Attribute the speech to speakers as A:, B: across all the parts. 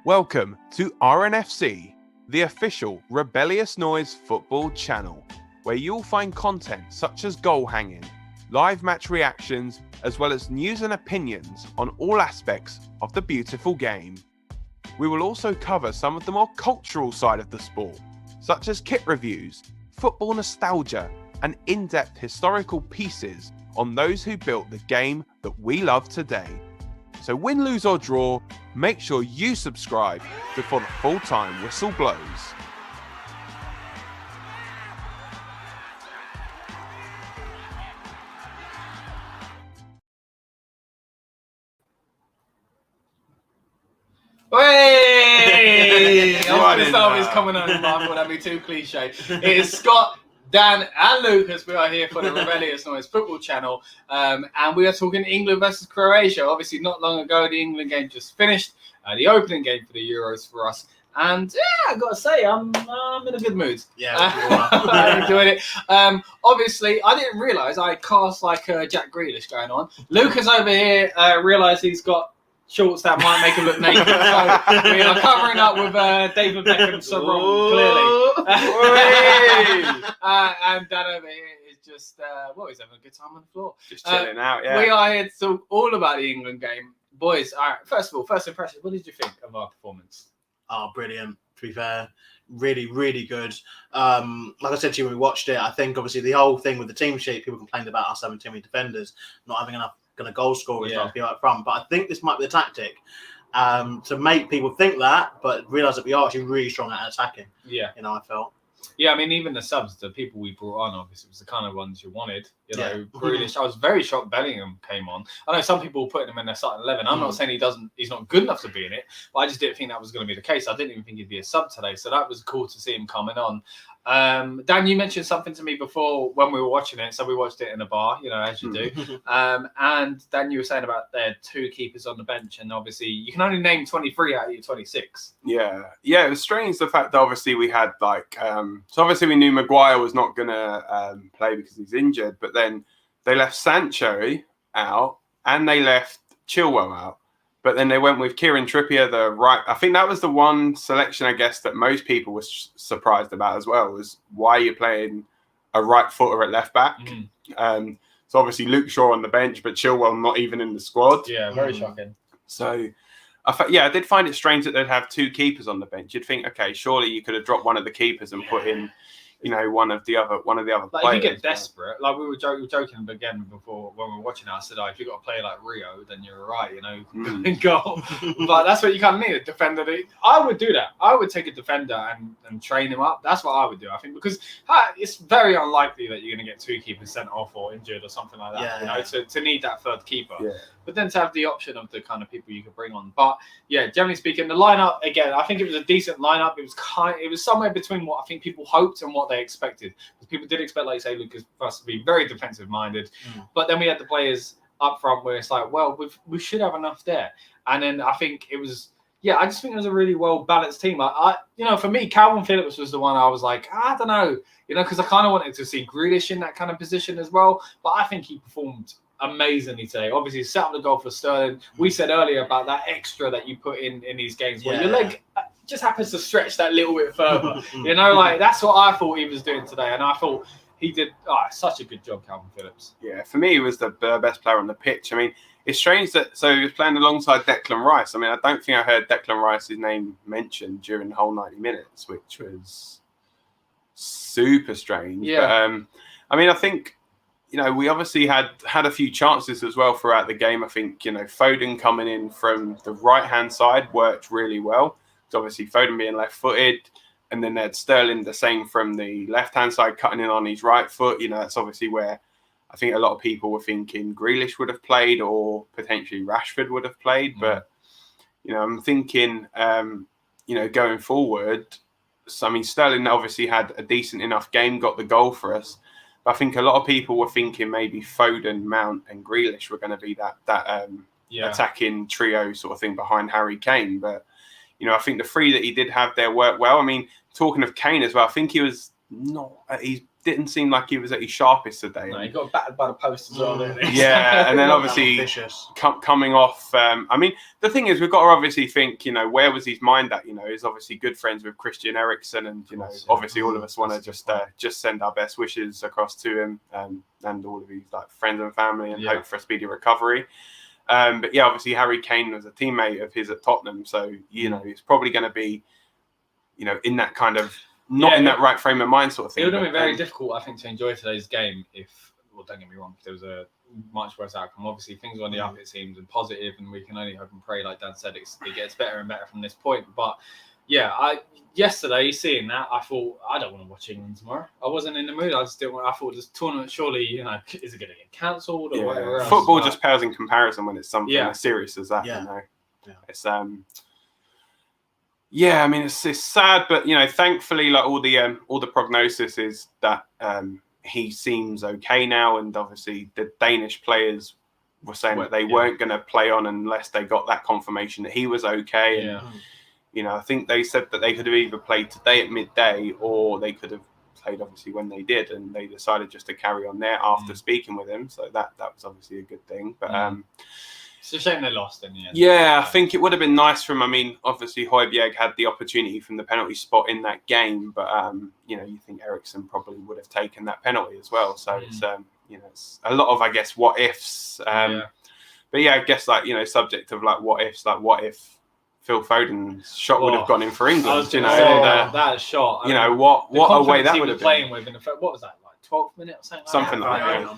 A: Welcome to RNFC, the official Rebellious Noise Football Channel, where you'll find content such as goal hanging, live match reactions, as well as news and opinions on all aspects of the beautiful game. We will also cover some of the more cultural side of the sport, such as kit reviews, football nostalgia, and in-depth historical pieces on those who built the game that we love today. So win, lose or draw, make sure you subscribe before the full-time whistle blows.
B: Hey! I was going to coming on, but I thought that'd be too cliche. It is Scott, Dan, and Lucas. We are here for the Rebellious Noise Football Channel, and we are talking England versus Croatia. Obviously, not long ago, the England game just finished, the opening game for the Euros for us. And yeah, I got to say, I'm in a good mood.
C: Yeah,
B: I enjoyed it. Obviously, I didn't realise I cast like Jack Grealish going on. Lucas over here realised he's got shorts that might make him look naked. So we are covering up with David Beckham so wrong, clearly. And Dan over here is just, he's having a good time on the floor.
A: Just chilling out, yeah.
B: We are here to talk all about the England game. Boys, all right, first of all, first impressions, what did you think of our performance?
C: Oh, brilliant. To be fair, really, really good. Like I said to you when we watched it, I think obviously the whole thing with the team sheet, people complained about us having too many defenders, not having enough kind of goal scorers to be up front. But I think this might be the tactic to make people think that, but realise that we are actually really strong at attacking.
B: Yeah.
C: I felt.
B: Yeah, I mean, even the subs, the people we brought on, obviously, was the kind of ones you wanted. Grealish. I was very shocked Bellingham came on. I know some people were putting him in their starting 11. I'm not saying he's not good enough to be in it, but I just didn't think that was going to be the case. I didn't even think he'd be a sub today, so that was cool to see him coming on. Dan, you mentioned something to me before when we were watching it. So we watched it in a bar, as you do. And Dan, you were saying about there 2 keepers on the bench, and obviously you can only name 23 out of your 26.
A: Yeah, it was strange the fact that obviously we had so obviously we knew Maguire was not going to play because he's injured, but then they left Sancho out and they left Chilwell out. But then they went with Kieran Trippier, the right. I think that was the one selection, I guess, that most people were surprised about as well, was why you're playing a right footer at left back. So obviously Luke Shaw on the bench, but Chilwell not even in the squad.
B: Yeah, very shocking.
A: So I did find it strange that they'd have 2 keepers on the bench. You'd think, okay, surely you could have dropped one of the keepers and put in, one of the other players.
B: If you get desperate, like we were joking again before when we were watching it, I said, if you've got to play like Rio, then you're all right, in goal. But that's what you kind of need, a defender. I would do that. I would take a defender and train him up. That's what I would do, I think, because it's very unlikely that you're going to get 2 keepers sent off or injured or something like that, to need that third keeper. Yeah. But then to have the option of the kind of people you could bring on. But yeah, generally speaking, the lineup, again, I think it was a decent lineup. It was somewhere between what I think people hoped and what they expected. Because people did expect, like you say, Lucas, for us to be very defensive minded. But then we had the players up front where it's like, well, we should have enough there. And then I think it was, I just think it was a really well balanced team. For me, Calvin-Phillips was the one I was like, I don't know, because I kind of wanted to see Grealish in that kind of position as well. But I think he performed amazingly today. Obviously, set up the goal for Sterling. We said earlier about that extra that you put in these games where your leg just happens to stretch that little bit further. That's what I thought he was doing today, and I thought he did such a good job, Calvin-Phillips.
A: Yeah, for me, he was the best player on the pitch. I mean, it's strange that he was playing alongside Declan Rice. I mean, I don't think I heard Declan Rice's name mentioned during the whole 90 minutes, which was super strange.
B: Yeah.
A: But I think, we obviously had a few chances as well throughout the game. I think, Foden coming in from the right-hand side worked really well. So obviously Foden being left-footed, and then they had Sterling the same from the left-hand side, cutting in on his right foot. That's obviously where I think a lot of people were thinking Grealish would have played or potentially Rashford would have played. But, I'm thinking, going forward, Sterling obviously had a decent enough game, got the goal for us. I think a lot of people were thinking maybe Foden, Mount and Grealish were going to be that attacking trio sort of thing behind Harry Kane. But, I think the 3 that he did have there worked well. I mean, talking of Kane as well, I think he didn't seem like he was at his sharpest today.
B: No, he got battered by the post as well, didn't he?
A: Yeah, and then obviously coming off. I mean, the thing is, we've got to obviously think, where was his mind at? He's obviously good friends with Christian Eriksen, and obviously all of us want to just send our best wishes across to him and all of his friends and family, and hope for a speedy recovery. But yeah, obviously Harry Kane was a teammate of his at Tottenham, so he's probably going to be, in that kind of in that right frame of mind sort of thing.
B: It would have been very difficult, I think, to enjoy today's game if, well, don't get me wrong, if there was a much worse outcome. Obviously, things are on the up, it seems, and positive, and we can only hope and pray, like Dan said, it gets better and better from this point. But yeah, yesterday, seeing that, I thought, I don't want to watch England tomorrow. I wasn't in the mood. I just didn't want. I thought this tournament, surely, is it going to get cancelled or whatever else?
A: Football just pales in comparison when it's something as serious as that. It's I mean, it's sad, but thankfully, all the prognosis is that he seems okay now, and obviously the Danish players were saying that they weren't going to play on unless they got that confirmation that he was okay. And, I think they said that they could have either played today at midday or they could have played obviously when they did, and they decided just to carry on there after speaking with him. So that was obviously a good thing, but.
B: It's a shame they lost in the end.
A: Yeah, I think it would have been nice for him. I mean, obviously Højbjerg had the opportunity from the penalty spot in that game, but you think Eriksen probably would have taken that penalty as well. So it's it's a lot of, I guess, what ifs. But yeah, I guess subject of what ifs, what if Phil Foden's shot would have gone in for England?
B: That shot.
A: What a way that would have been.
B: Playing with what was that, 12th minute or something like that?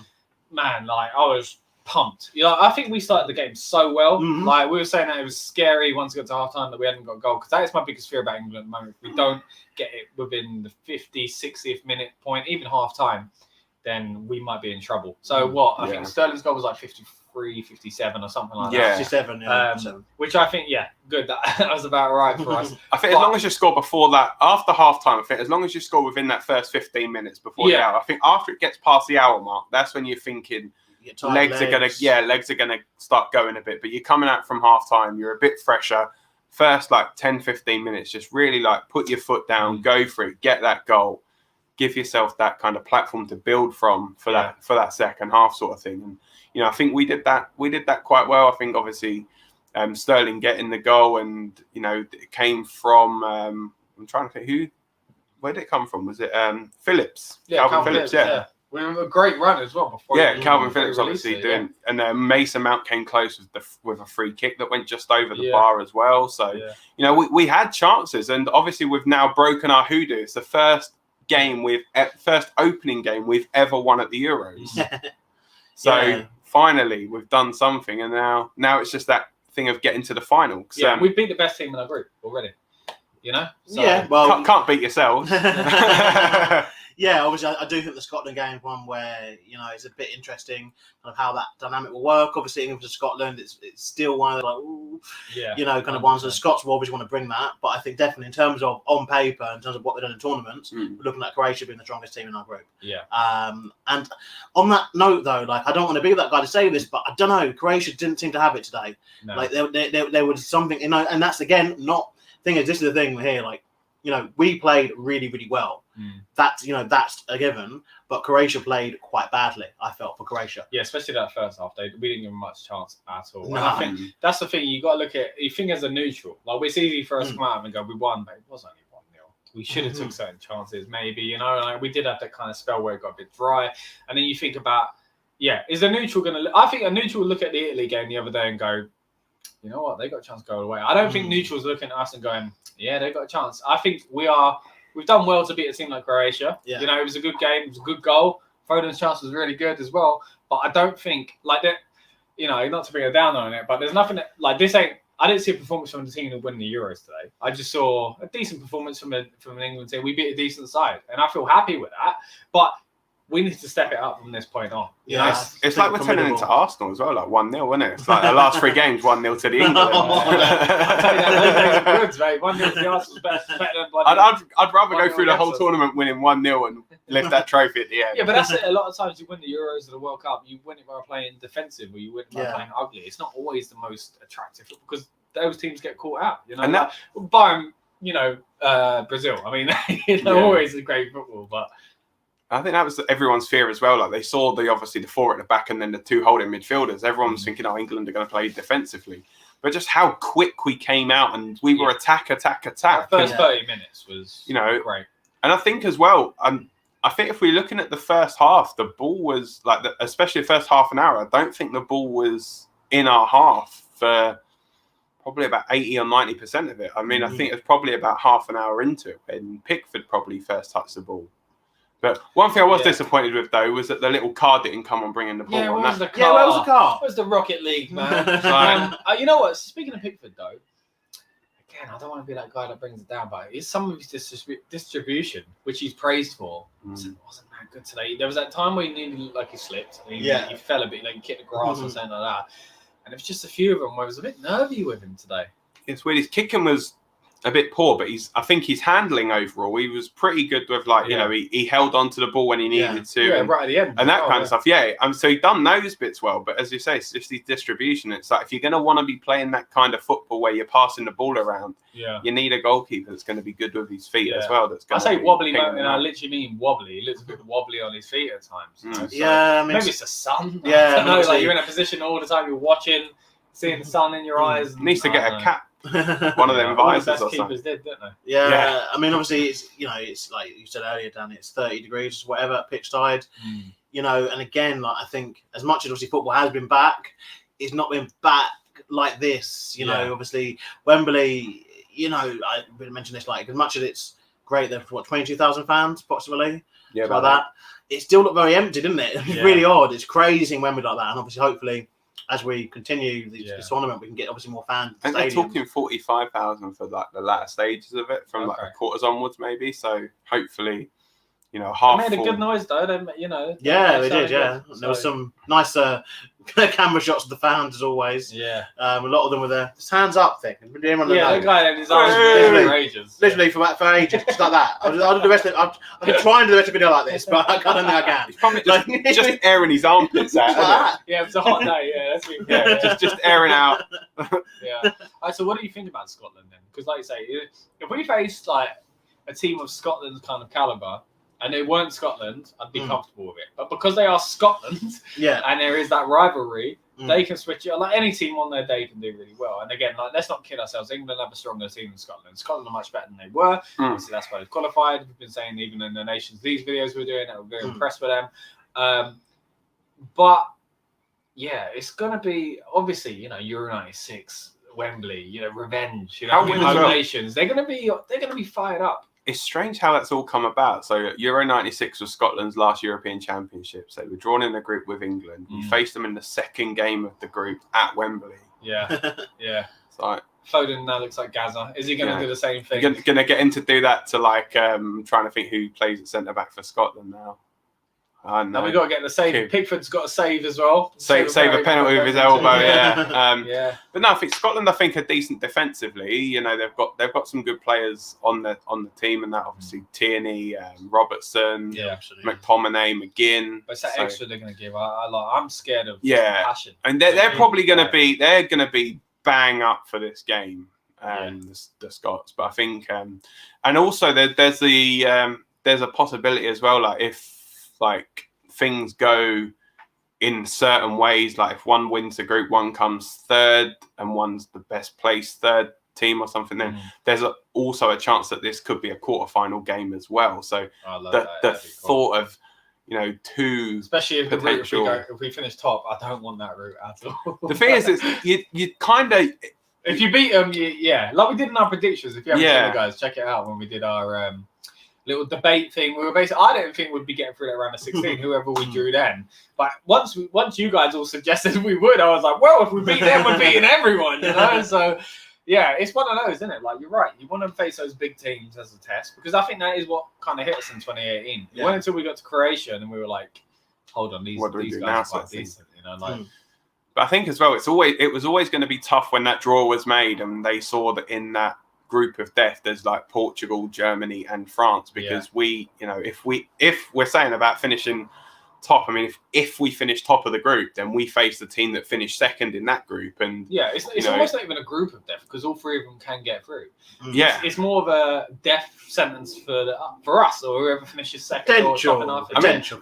B: Man, I was pumped. I think we started the game so well. We were saying that it was scary once we got to half time that we hadn't got a goal, because that is my biggest fear about England at the moment. If we don't get it within the 50th, 60th minute point, even half time, then we might be in trouble. So I think Sterling's goal was 53, 57 or something like that.
C: 57,
B: which I think, good. That was about right for us.
A: I think as long as you score before that, after half time, I think as long as you score within that first 15 minutes before the hour, I think after it gets past the hour mark, that's when you're thinking legs are gonna start going a bit. But you're coming out from half time, you're a bit fresher. First 10-15 minutes, just really put your foot down, go for it, get that goal, give yourself that kind of platform to build from for that second half sort of thing. And I think we did that quite well. I think obviously Sterling getting the goal, and it came from I'm trying to think where did it come from? Was it Phillips? Calvin-Phillips,
B: We were a great run as well before.
A: Calvin-Phillips obviously doing, and Mason Mount came close with a free kick that went just over the bar as well. So we had chances, and obviously we've now broken our hoodoo. It's the first opening game we've ever won at the Euros. So finally we've done something, and now it's just that thing of getting to the final.
B: We beat the best team in our group already. So,
A: can't beat yourselves.
C: Obviously, I do think the Scotland game is one where, it's a bit interesting kind of how that dynamic will work. Obviously, England versus Scotland, it's still one of the kind of ones. The Scots will obviously want to bring that. But I think definitely in terms of on paper, in terms of what they've done in tournaments, we're looking at Croatia being the strongest team in our group. And on that note, though, I don't want to be that guy to say this, but I don't know, Croatia didn't seem to have it today. No. There was something, and that's, again, not... Thing is, this is the thing here, we played really, really well. That's a given. But Croatia played quite badly, I felt, for Croatia.
B: Yeah, especially that first half. We didn't give them much chance at all. No. And I think that's the thing. You got to look at. You think as a neutral, it's easy for us to come out and go, "We won," but it was only 1-0. We should have took certain chances, maybe. We did have that kind of spell where it got a bit dry. And then you think about, is a neutral going to? I think a neutral will look at the Italy game the other day and go, you know what, they got a chance to go away. I don't think neutrals looking at us and going, they got a chance. I think we've done well to beat a team like Croatia. It was a good game, it was a good goal. Foden's chance was really good as well. But I don't think not to bring it down on it, but there's nothing that, this ain't. I didn't see a performance from the team that won the Euros today. I just saw a decent performance from an England team. We beat a decent side, and I feel happy with that. But we need to step it up from this point on.
A: It's like we're turning into Arsenal as well, 1-0, wasn't it? It's like the last 3 games, 1-0 to the England.
B: I'll tell you that, those days are good, mate. 1-0 to the Arsenal's better than
A: I'd rather go through the whole tournament winning 1-0 and lift that trophy at the end.
B: Yeah, but that's it. A lot of times you win the Euros or the World Cup, you win it by playing defensive, or you win it by playing ugly. It's not always the most attractive, because those teams get caught out. And that,
A: Bayern,
B: Brazil. I mean, always a great football, but.
A: I think that was everyone's fear as well. Like they saw obviously the 4 at the back and then the 2 holding midfielders. Everyone was thinking, England are going to play defensively. But just how quick we came out and we were attack.
B: The first 30 minutes was great.
A: And I think as well, I think if we're looking at the first half, the ball was especially the first half an hour, I don't think the ball was in our half for probably about 80 or 90% of it. I mean, I think it's probably about half an hour into it when Pickford probably first touched the ball. But one thing I was disappointed with, though, was that the little car didn't come on bringing the ball.
B: Where was the car?
C: Yeah, where was the car?
B: Where's the Rocket League, man? You know what? Speaking of Pickford, though, again, I don't want to be that guy that brings it down, but it's some of his distribution, which he's praised for. Wasn't that good today. There was that time where he nearly looked like he slipped. And he fell a bit, like he kicked the grass or something like that. And it was just a few of them where it was a bit nervy with him today.
A: It's weird. His kicking was a bit poor, but I think his handling overall, he was pretty good with he held on to the ball when he needed to.
B: Yeah, right at the end.
A: And that kind of stuff. Yeah. So he done those bits well, but as you say, it's just his distribution. It's like if you're going to want to be playing that kind of football where you're passing the ball around, you need a goalkeeper that's going to be good with his feet as well. That's going
B: I say wobbly, and I literally mean wobbly. He looks a bit wobbly on his feet at times. So
C: I mean,
B: maybe it's the sun.
C: Yeah,
B: I don't know, like you're in a position all the time, you're watching, seeing the sun in your eyes.
A: Needs to get a cap. One of them visors or something.
B: Did, don't they?
C: Yeah, I mean, obviously, it's like you said earlier, Dan. It's 30 degrees, whatever, at pitch tide. And again, like I think, as much as obviously football has been back, it's not been back like this. Obviously, Wembley. I mentioned this, like as much as it's great, there's 22,000 fans approximately.
A: Yeah,
C: like that. It still looked very empty, didn't it? It's really odd. It's crazy seeing Wembley like that, and obviously, hopefully, as we continue this tournament, we can get obviously more fans.
A: And they're talking 45,000 for like the latter stages of it, from like the quarters onwards, maybe. So hopefully, half.
B: They made a good noise though. They
C: they did. Yeah, there was some nice camera shots of the fans as always.
B: Yeah,
C: a lot of them with their hands up thing.
B: The guy had his arms for ages.
C: Literally for ages, just like that. I'll do the rest of it. I can try and do the rest of the video like this, but I don't think I can.
A: He's probably just airing his armpits out.
B: Yeah, it's a hot day. Yeah,
A: just airing out.
B: Yeah. So what do you think about Scotland then? Because like you say, if we faced like a team of Scotland's kind of caliber, and they weren't Scotland, I'd be comfortable with it. But because they are Scotland, and there is that rivalry, they can switch it. Like any team on their day can do really well. And again, let's not kid ourselves. England have a stronger team than Scotland. Scotland are much better than they were. Obviously, that's why they've qualified. We've been saying even in the Nations League videos we're doing, we're very impressed with them. But yeah, it's gonna be obviously Euro '96, Wembley, revenge, Nations. They're gonna be fired up.
A: It's strange how that's all come about. So Euro '96 was Scotland's last European Championships. They were drawn in a group with England. You faced them in the second game of the group at Wembley.
B: Yeah, yeah.
A: It's like
B: Foden now looks like Gaza. Is he going to do the same thing?
A: You're going to get him to do that to trying to think who plays at centre back for Scotland now.
B: Now we've got to get the save. Pickford's got a save as well.
A: Save a penalty with his elbow,
B: yeah.
A: But no, I think Scotland, are decent defensively. They've got some good players on the team, and that obviously Tierney, Robertson, McTominay, McGinn.
B: But it's that extra they're going to give. I'm scared of passion.
A: And they're probably going to be bang up for this game, the Scots. But I think, and also there's a possibility as well, like if things go in certain ways, like if one wins the group, one comes third, and one's the best placed third team or something, then there's also a chance that this could be a quarterfinal game as well. So the thought of two,
B: especially if potential, if we finish top, I don't want that route at all.
A: The thing is, you kind of,
B: if you beat them, like we did in our predictions. If you haven't seen it, guys, check it out when we did our little debate thing. We were basically, I don't think we'd be getting through that round of 16, whoever we drew then. But once you guys all suggested we would, I was like, well, if we beat them, we're beating everyone, So yeah, it's one of those, isn't it? Like, you're right. You want to face those big teams as a test, because I think that is what kind of hit us in 2018. It went until we got to Croatia, and then we were like, hold on, these guys are quite decent,
A: But I think as well, it was always going to be tough when that draw was made, and they saw that in that group of death there's like Portugal, Germany, and France, because we, if we're saying about finishing top. I mean, if we finish top of the group, then we face the team that finished second in that group. And
B: yeah, it's almost not even a group of death because all three of them can get through.
A: Yeah,
B: it's more of a death sentence for us or whoever finishes second.
C: Potential.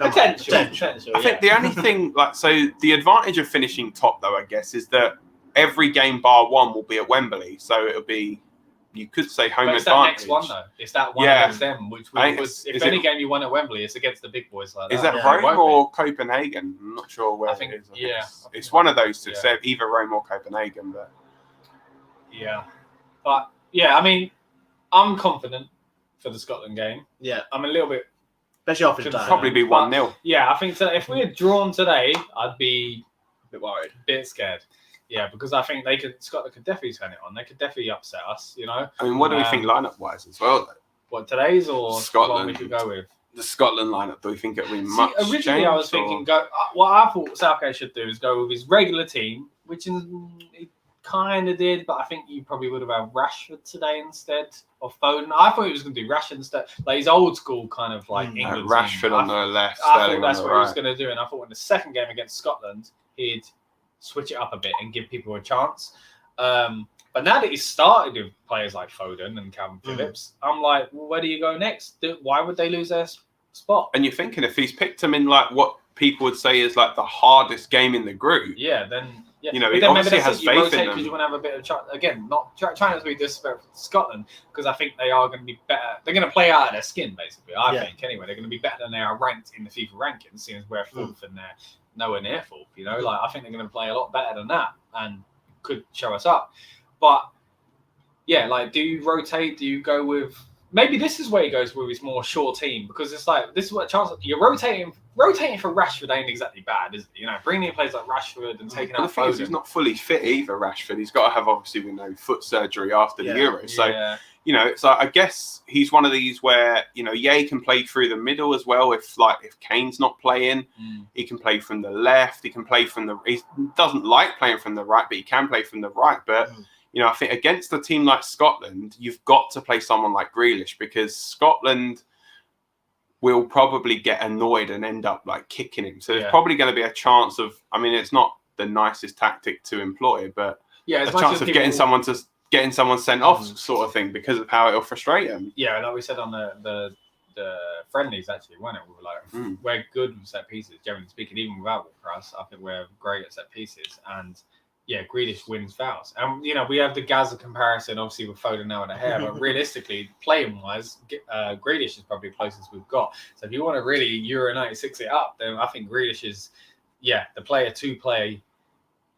A: I think the only thing, so the advantage of finishing top, though, I guess, is that every game bar one will be at Wembley, so it'll be. You could say home advantage.
B: It's that next one though. It's that one against them, which was if any game you won at Wembley, it's against the big boys like that.
A: Is that Rome or Copenhagen? I'm not sure where it is. It's one of those two. So either Rome or Copenhagen, but
B: I mean, I'm confident for the Scotland game.
C: Yeah,
B: I'm a little bit.
C: Especially off his
A: probably be 1-0.
B: Yeah, I think so. If we had drawn today, I'd be
C: a bit worried,
B: a bit scared. Yeah, because I think Scotland could definitely turn it on. They could definitely upset us, you know.
A: I mean, what do we think lineup-wise as well, though?
B: What, today's or
A: Scotland?
B: What we could go with?
A: The Scotland lineup, do we think it'll be much
B: originally,
A: changed,
B: I was thinking, what I thought Southgate should do is go with his regular team, which he kind of did, but I think you probably would have had Rashford today instead of Foden. I thought he was going to do Rashford instead, like his old school kind of like England
A: Rashford
B: team.
A: on the left,
B: I thought that's what
A: he
B: was going to do, and I thought in the second game against Scotland, he'd switch it up a bit and give people a chance. But now that he's started with players like Foden and Calvin-Phillips, I'm like, well, where do you go next? Why would they lose their spot?
A: And you're thinking if he's picked him in like what people would say is like the hardest game in the group.
B: Yeah, then
A: you know, he obviously has faith in them.
B: Because you want to have a bit of chance. Again, not trying not to be disrespectful to Scotland, because I think they are going to be better. They're going to play out of their skin, basically. I think anyway, they're going to be better than they are ranked in the FIFA rankings, seeing as we're fourth and they're nowhere near fourth. You know, like I think they're going to play a lot better than that and could show us up. But yeah, like, do you rotate? Do you go with? Maybe this is where he goes with his more short team, because it's like this is what a chance you're rotating. Rotating for Rashford ain't exactly bad, is it? You know, bringing in players like Rashford and taking out
A: the thing
B: Foden.
A: Is he's not fully fit either, Rashford. He's got to have, obviously, we know, foot surgery after the Euro. So, you know, so I guess he's one of these where, you know, he can play through the middle as well. If Kane's not playing, he can play from the left. He can play from the. He doesn't like playing from the right, but he can play from the right. But you know, I think against a team like Scotland, you've got to play someone like Grealish, because Scotland will probably get annoyed and end up like kicking him. So there's probably going to be a chance of. I mean, it's not the nicest tactic to employ, but a chance of getting someone sent off, sort of thing, because of how it'll frustrate him. Yeah,
B: like we said on the friendlies, actually, weren't it? We were like, we're good with set pieces, generally speaking. Even without Prowse, I think we're great at set pieces, and Grealish wins fouls. And, you know, we have the Gaza comparison, obviously, with Foden now in the hair, but realistically, playing-wise, Grealish is probably the closest we've got. So if you want to really Euro 96 it up, then I think Grealish is, the player to play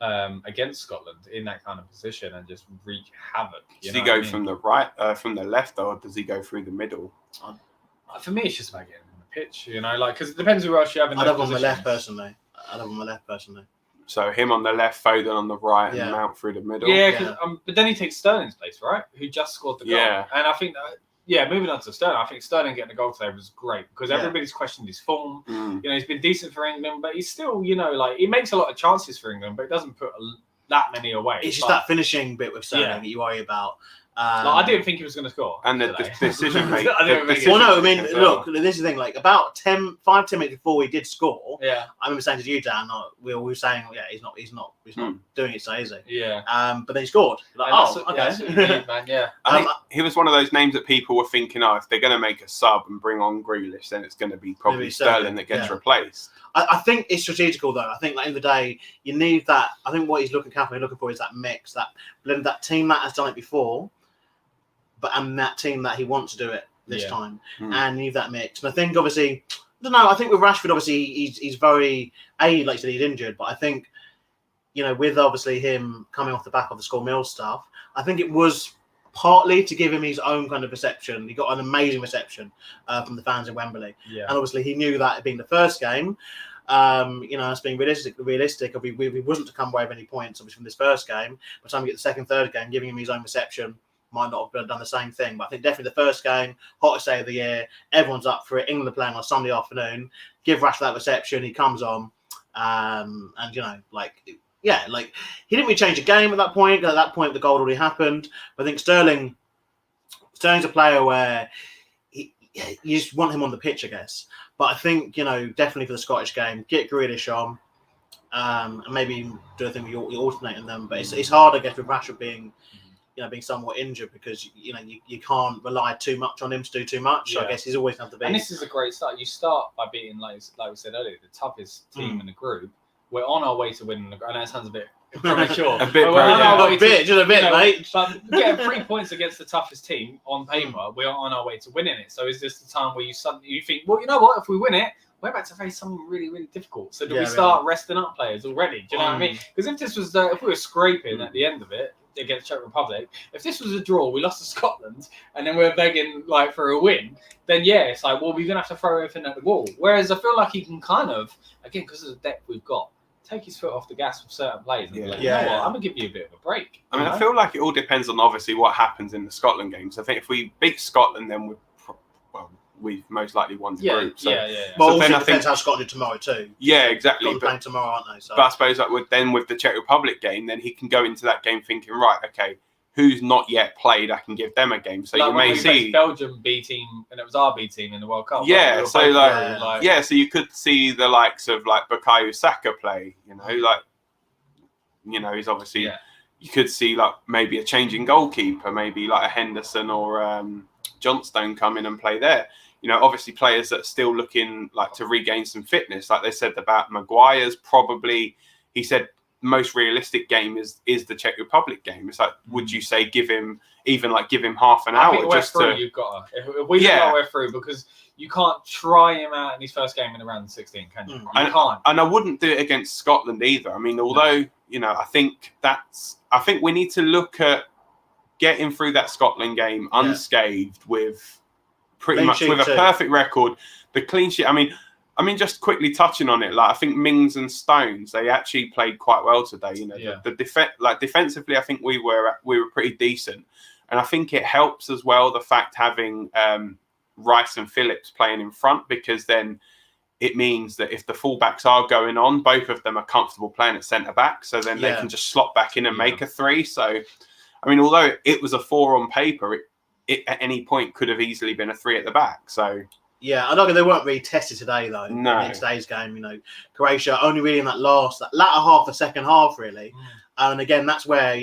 B: against Scotland in that kind of position and just wreak havoc.
A: Does he go from the right, from the left, or does he go through the middle?
B: For me, it's just about getting on the pitch, you know, like, because it depends who else you have in
C: I'd have on the left, personally.
A: So him on the left, Foden on the right, and Mount through the middle.
B: Yeah, but then he takes Sterling's place, right? Who just scored the goal. Yeah. And I think, moving on to Sterling, I think Sterling getting the goal today was great, because everybody's questioned his form. You know, he's been decent for England, but he's still, you know, like, he makes a lot of chances for England, but he doesn't put that many away.
C: It's just that finishing bit with Sterling that you worry about.
B: I didn't think he was going to score.
A: And the decision making.
C: Look, this is the thing. Like, about 5-10 minutes before we did score, I remember saying to you, Dan, we were saying, he's not doing it so easy.
B: Yeah.
C: But then he scored. Like, okay.
B: Man,
A: I think he was one of those names that people were thinking, if they're going to make a sub and bring on Grealish, then it's going to be probably Sterling that gets replaced.
C: I think it's strategical, though. I think, like, in the day, you need that. I think what he's looking for is that mix, that blend, that team that has done it before, and that team that he wants to do it this time, and leave that mix. And I think, obviously, I don't know. I think with Rashford, obviously, he's very like you said, he's injured. But I think, you know, with obviously him coming off the back of the School Mill stuff, I think it was partly to give him his own kind of reception. He got an amazing reception from the fans in Wembley, and obviously he knew that it being the first game. You know, us being realistic, if we wasn't to come away with any points, obviously, from this first game, by the time we get the second, third game, giving him his own reception might not have done the same thing. But I think definitely the first game, hottest day of the year, everyone's up for it. England playing on a Sunday afternoon. Give Rashford that reception. He comes on, and you know, he didn't really change the game at that point. At that point, the goal already happened. But I think Sterling's a player where you just want him on the pitch, I guess. But I think, definitely for the Scottish game, get Grealish on, and maybe do a thing where you're alternating them. But it's hard, I guess, with Rashford being somewhat injured, because you can't rely too much on him to do too much. So I guess he's always going to be.
B: And this is a great start. You start by beating, like we said earlier, the toughest team in the group. We're on our way to winning the group. I know it sounds a bit premature.
A: a bit,
C: just a bit, mate.
B: But getting 3 points against the toughest team on paper, we're on our way to winning it. So is this the time where you think, well, you know what? If we win it, we're about to face something really, really difficult. So do we start resting up players already? Do you know what I mean? Because if this was, if we were scraping at the end of it against Czech Republic, if this was a draw, we lost to Scotland, and then we're begging for a win, then it's like, well, we're gonna have to throw everything at the wall. Whereas I feel like he can kind of, again, because of the depth we've got, take his foot off the gas with certain players and be like, you know what, I'm gonna give you a bit of a break.
A: I mean, I feel like it all depends on obviously what happens in the Scotland games. I think if we beat Scotland, then we've most likely won the group. So,
C: But also then depends how Scotland do tomorrow too.
A: Yeah, exactly.
C: Scotland playing tomorrow, aren't they? So.
A: But I suppose with the Czech Republic game, then he can go into that game thinking, right, okay, who's not yet played, I can give them a game. So
B: like
A: you may see
B: Belgium B team, and it was our B team in the World Cup.
A: Yeah, so so you could see the likes of like Bukayo Saka play. He's obviously. Yeah. You could see like maybe a changing goalkeeper, maybe like a Henderson or Johnstone come in and play there. Obviously players that are still looking like to regain some fitness. Like they said about Maguire's probably, he said most realistic game is the Czech Republic game. It's like, would you say give him half an hour just to?
B: You've got to. If we got we're through, because you can't try him out in his first game in the round of 16, can you? You can't.
A: And I wouldn't do it against Scotland either. I mean, although I think we need to look at getting through that Scotland game unscathed with pretty much with a perfect record. The clean sheet. I mean, just quickly touching on it, like I think Mings and Stones, they actually played quite well today. The defensively, I think we were pretty decent, and I think it helps as well the fact having Rice and Phillips playing in front, because then it means that if the fullbacks are going on, both of them are comfortable playing at centre back, so then they can just slot back in and make a 3. So, I mean, although it was a 4 on paper, it at any point could have easily been a 3 at the back. So.
C: Yeah, I know they weren't really tested today though.
A: No.
C: In today's game, Croatia only really in that latter half, the second half, really. And again, that's where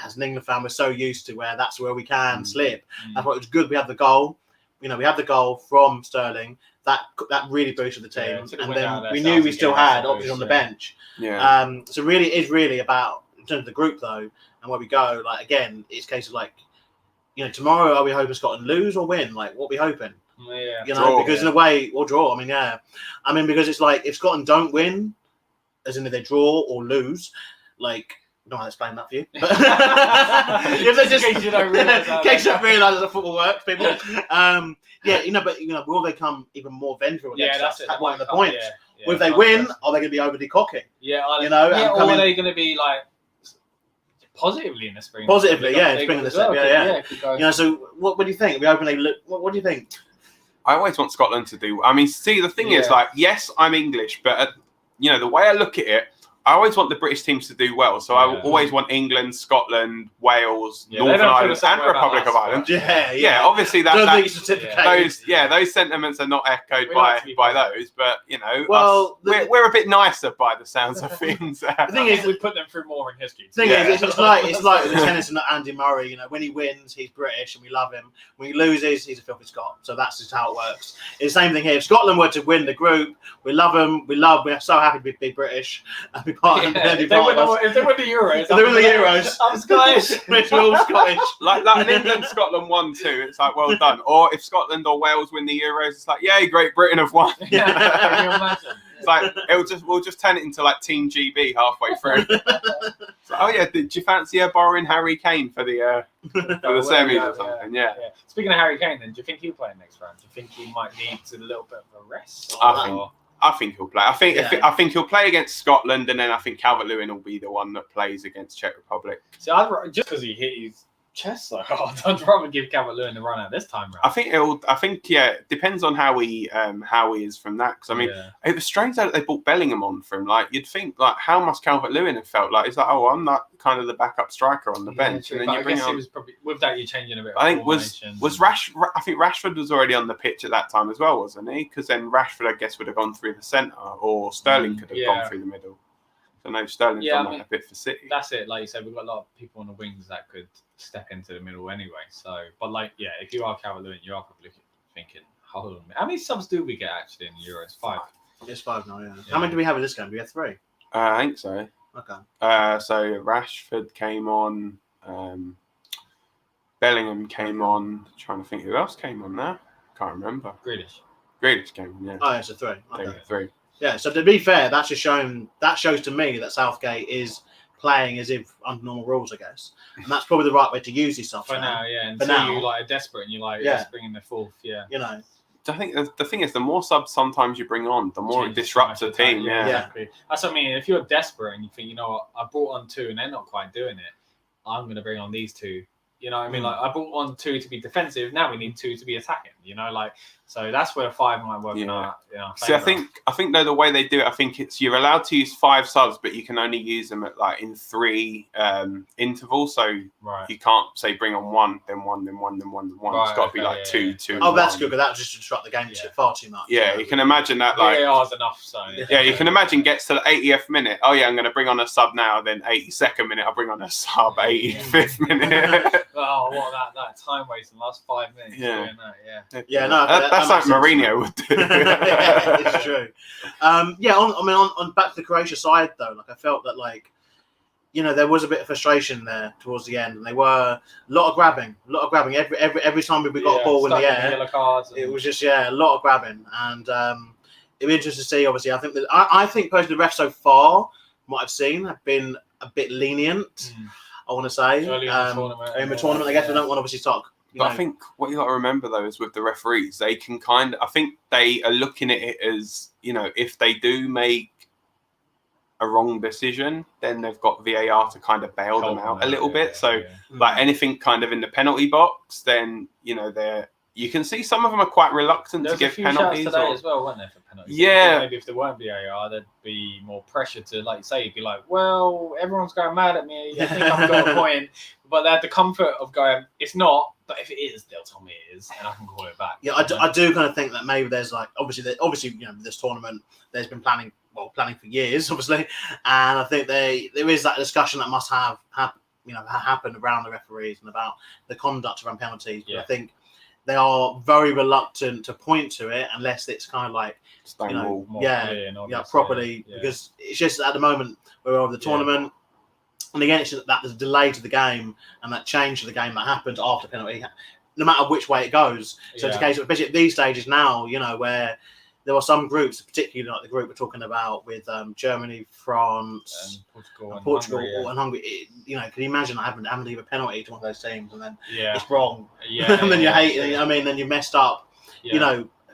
C: as an England fan, we're so used to where that's where we can slip. That's why it was good. We had the goal. We had the goal from Sterling. That really boosted the team, and then we knew we still had options on the bench.
A: Yeah.
C: So really, it is really about in terms of the group though, and where we go. Like again, it's a case of like, tomorrow are we hoping Scotland lose or win? Like what are we hoping?
B: Yeah.
C: Draw, because in a way, or draw. Because it's like if Scotland don't win, as in if they draw or lose, like. I don't want to explain that for you. If they just, in case you don't realise that football works, people. Will they come even more vengeful against us? That's one of the points. If they win, are they going to be overly cocky?
B: Yeah, or are they going to be like positively in the spring?
C: Positively, spring in the step. Yeah. So what do you think? We openly look. What do you think?
A: I always want Scotland to do. I mean, see, the thing is, like, yes, I'm English, but the way I look at it. I always want the British teams to do well, so I always want England, Scotland, Wales, Northern Ireland, and Republic of Ireland. Yeah. Obviously, those sentiments are not echoed by those, but we're a bit nicer by the sounds of things.
B: The thing is, we put them through more in history.
C: The thing is, it's like the tennis and Andy Murray. When he wins, he's British and we love him. When he loses, he's a filthy Scot. So that's just how it works. It's the same thing here. If Scotland were to win the group, we love them. We're so happy to be British.
B: If they win the Euros, I'm Scottish.
C: We're all Scottish.
A: Like an England Scotland 1-2, it's like well done. Or if Scotland or Wales win the Euros, it's like yay, Great Britain have won.
B: Can you imagine?
A: It's like we'll just turn it into like Team GB halfway through. So, did you fancy borrowing Harry Kane for the semis or something? Yeah.
B: Speaking of Harry Kane, then do you think he'll play next round? Do you think he might need a little bit of a rest?
A: I think he'll play. I think he'll play against Scotland, and then I think Calvert-Lewin will be the one that plays against Czech Republic.
B: So just because he hit his chest so hard. I'd rather give Calvert-Lewin a run out this time round.
A: I think it depends on how he is from that. Because I mean, it was strange that they brought Bellingham on from. Like, you'd think, like, how must Calvert-Lewin have felt? Like, it's like, oh, I'm not kind of the backup striker on the bench,
B: True,
A: and then you bring on.
B: It was probably, with that, you're changing a bit.
A: I think was I think Rashford was already on the pitch at that time as well, wasn't he? Because then Rashford, I guess, would have gone through the centre, or Sterling could have gone through the middle. So no, Sterling's done that a bit for City.
B: That's it. Like you said, we've got a lot of people on the wings that could step into the middle anyway. So, but like, if you are Calvert-Lewin, you are probably thinking, hold on a minute. How many subs do we get actually in the Euros? 5.
C: It's 5 now, yeah. How many do we have in this game? Do we have 3?
A: I think so.
C: Okay.
A: So Rashford came on. Bellingham came on. I'm trying to think who else came on there. Can't remember. Grealish came on, yeah.
C: Oh, it's a 3. Okay.
A: 3.
C: Yeah, so to be fair, that shows to me that Southgate is playing as if under normal rules, I guess. And that's probably the right way to use these subs.
B: For now, yeah. Until you like are desperate and you're like, let's bring in the 4th, yeah.
C: You know.
A: I think the thing is, the more subs sometimes you bring on, the more it disrupts a team. Yeah.
B: Exactly. That's what I mean. If you're desperate and you think, you know what, I brought on 2 and they're not quite doing it, I'm going to bring on these 2. You know what I mean? Like, I brought on 2 to be defensive. Now we need 2 to be attacking. You know, like, so that's where 5 might work out.
A: See, I think though the way they do it, I think it's you're allowed to use 5 subs, but you can only use them at like in 3 intervals. So you can't say bring on 1, then 1, then 1, then 1, then 1. It's got to be like 2, 2.
C: Oh, that's good, because that would just disrupt the game far too much.
A: Yeah, you can imagine that. Like,
B: VAR's enough. So
A: you can imagine gets to the 80th minute. Oh yeah, I'm going to bring on a sub now. Then 82nd minute, I'll bring on a sub. 85th minute.
B: Oh, what that time waste in the last 5 minutes doing that,
C: Yeah, no,
A: that's like Mourinho would do.
C: It's true. On back to the Croatia side though, like I felt that there was a bit of frustration there towards the end, and they were a lot of grabbing. Every time we got a ball in the air,
B: yellow cards
C: it was just a lot of grabbing, and it'd be interesting to see. Obviously, I think personally the refs so far, from what I've seen, have been a bit lenient. I want to say
B: early
C: in the tournament, I guess we don't want to obviously talk.
A: I think what you got to remember though is with the referees, they can I think they are looking at it as, if they do make a wrong decision, then they've got VAR to kind of bail them out a little bit. So like anything kind of in the penalty box, then you can see some of them are quite reluctant to give penalties.
B: Today as well, weren't there, for penalties?
A: Yeah.
B: Maybe if there weren't VAR, there'd be more pressure to, like you say, you'd be like, well, everyone's going mad at me. I think I've got a point. But they had the comfort of going, it's not, but if it is, they'll tell me it is, and I can call it back.
C: Yeah, I do kind of think that maybe there's obviously this tournament, there's been planning for years, obviously, and I think there is that discussion that must have happened around the referees and about the conduct around penalties. But I think they are very reluctant to point to it unless it's kind of like properly, because it's just at the moment we're over the tournament. And again, it's just that there's a delay to the game and that change to the game that happens after penalty, no matter which way it goes. So it's a case of, especially at these stages now, where there are some groups, particularly like the group we're talking about with Germany, France, Portugal, and Hungary. Can you imagine having to leave a penalty to one of those teams and then it's wrong? And then you hate it. I mean, then you messed up.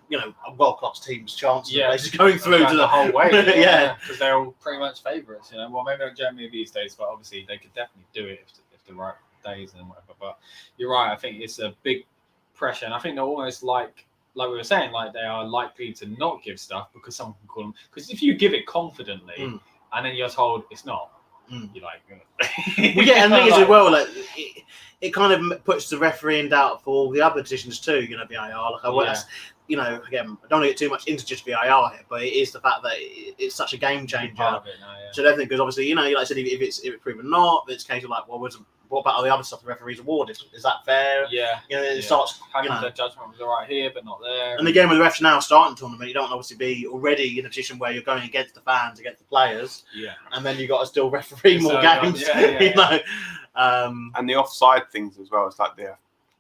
C: A world-class team's chances of basically going through to
B: the whole way. Because they're all pretty much favourites. Well, maybe not Germany these days, but obviously they could definitely do it if the right days and whatever. But you're right. I think it's a big pressure, and I think they're almost like we were saying, like they are likely to not give stuff because someone can call them. Because if you give it confidently and then you're told it's not, you're like,
C: and the thing is as well, like it kind of puts the referee in doubt for all the other decisions too. VAR, again, I don't want to get too much into just VAR here, but it is the fact that it's such a game changer. So definitely, because obviously, like I said, if it's proven not, it's a case of like, what about all the other stuff the referees awarded? Is that fair? It starts.
B: The judgment was all right here, but not there.
C: And again, with the refs now starting the tournament, you don't obviously be already in a position where you're going against the fans, against the players. And then you got to still referee more games.
A: And the offside things as well. It's like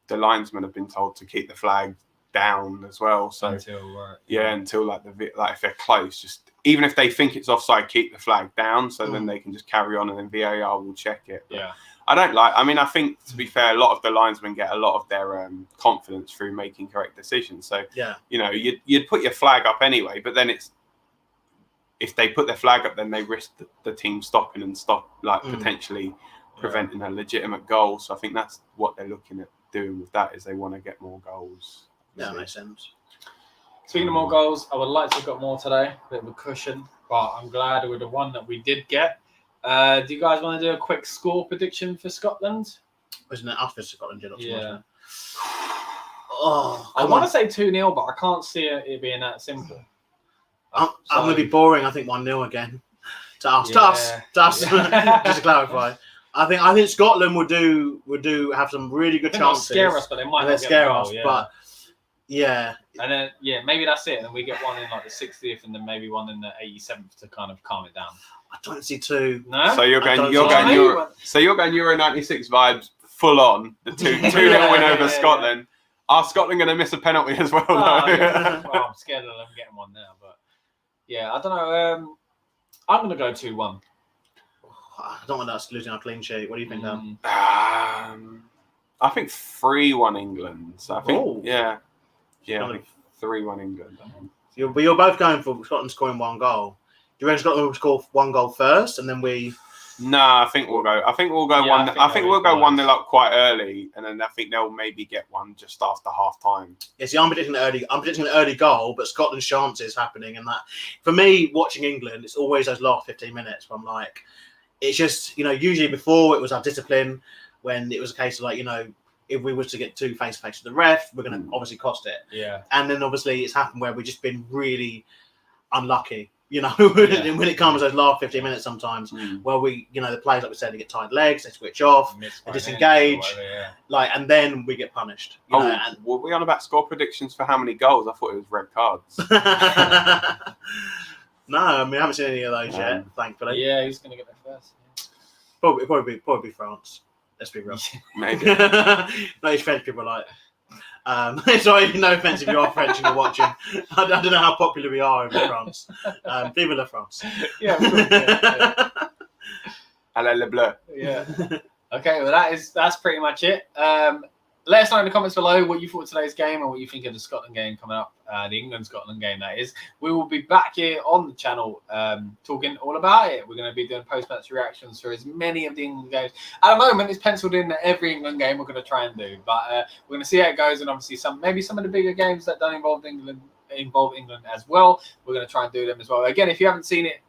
A: the linesmen have been told to keep the flag down as well. So until like if they're close, just even if they think it's offside, keep the flag down. So then they can just carry on, and then VAR will check it. But I think to be fair, a lot of the linesmen get a lot of their confidence through making correct decisions. So you'd put your flag up anyway, but then if they put their flag up, then they risk the team stopping and potentially preventing a legitimate goal. So I think that's what they're looking at doing with that, is they want to get more goals.
C: Yeah, that makes sense.
B: Speaking of more goals, I would like to have got more today, a bit of a cushion, but I'm glad with the one that we did get. Do you guys want to do a quick score prediction for Scotland?
C: Wasn't it after Scotland did?
B: Yeah.
C: Oh,
B: I want to say 2-0, but I can't see it being that simple.
C: I'm going to be boring. I think 1-0 again. To us. Just to clarify. I think Scotland would have some really good chances.
B: They'll scare us, but they might not
C: scare us. But yeah.
B: And then maybe that's it. And then we get one in like the 60th, and then maybe one in the 87th to kind of calm it down.
C: I don't see 2.
B: No.
A: So you're going Euro 96 vibes full on. The 2-0 win over Scotland. Are Scotland going to miss a penalty as well?
B: Well, I'm scared of them getting one now, but yeah, I don't know. I'm going to go 2-1.
C: I don't want us losing our clean sheet. What do you think, Dan?
A: I think 3-1 England. So I think, I think 3-1 England.
C: But you're both going for Scotland scoring 1 goal. Do you reckon Scotland will score 1 goal first, and then we?
A: No, I think we'll go. I think we'll go 1. I think we'll go 1-0 up quite early, and then I think they'll maybe get one just after half time.
C: Yeah, see, I'm predicting an early goal, but Scotland's chances happening, and that for me, watching England, it's always those last 15 minutes. Where I'm like, it's just usually before it was our discipline, when it was a case of like if we was to get 2 face-to-face with the ref, we're going to obviously cost it.
B: Yeah.
C: And then obviously it's happened where we've just been really unlucky. When it comes to those last 15 minutes sometimes, where we, the players, like we said, they get tired legs, they switch off, they disengage, and then we get punished.
A: Were we on about score predictions for how many goals? I thought it was red cards.
C: No, I mean, I haven't seen any of those yet, thankfully.
B: Yeah, who's going to get there first?
C: Yeah. Probably France. Let's be real.
A: Maybe.
C: Those French people are like... sorry, no offence if you are French and you're watching. I don't know how popular we are in France. Vive la France.
B: Yeah.
A: Allez le bleu.
B: Yeah. Okay, well that's pretty much it. Let us know in the comments below what you thought of today's game and what you think of the Scotland game coming up, the England-Scotland game, that is. We will be back here on the channel talking all about it. We're going to be doing post-match reactions for as many of the England games. At the moment, it's penciled in that every England game we're going to try and do. But we're going to see how it goes, and obviously maybe some of the bigger games that don't involve England as well. We're going to try and do them as well. Again, if you haven't seen it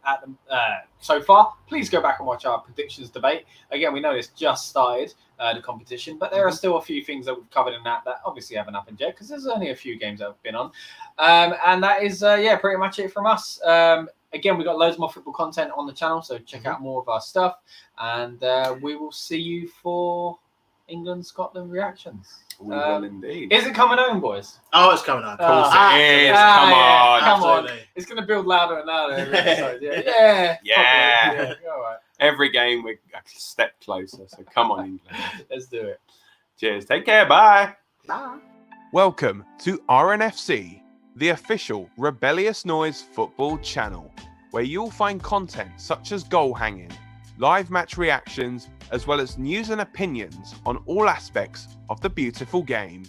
B: so far, please go back and watch our predictions debate. Again, we know it's just started the competition, but there are still a few things that we've covered in that obviously haven't happened yet, because there's only a few games that have been on. And that is pretty much it from us. Again, we've got loads more football content on the channel, so check out more of our stuff, and we will see you for England-Scotland reactions.
A: We will indeed.
B: Is it coming home, boys?
C: Oh, it's coming home.
A: Of course it is. Come on.
B: Come on. It's going to build louder and louder every episode. Yeah. All right.
A: Every game we're a step closer. So come on, England.
B: Let's do it.
A: Cheers. Take care. Bye.
B: Bye.
A: Welcome to RNFC, the official Rebellious Noise Football Channel, where you'll find content such as goal hanging, live match reactions, as well as news and opinions on all aspects of the beautiful game.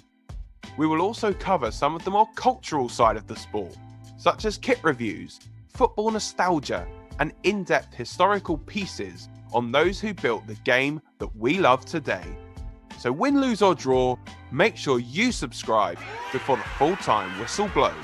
A: We will also cover some of the more cultural side of the sport, such as kit reviews, football nostalgia, and in-depth historical pieces on those who built the game that we love today. So win, lose or draw, make sure you subscribe before the full-time whistle blows.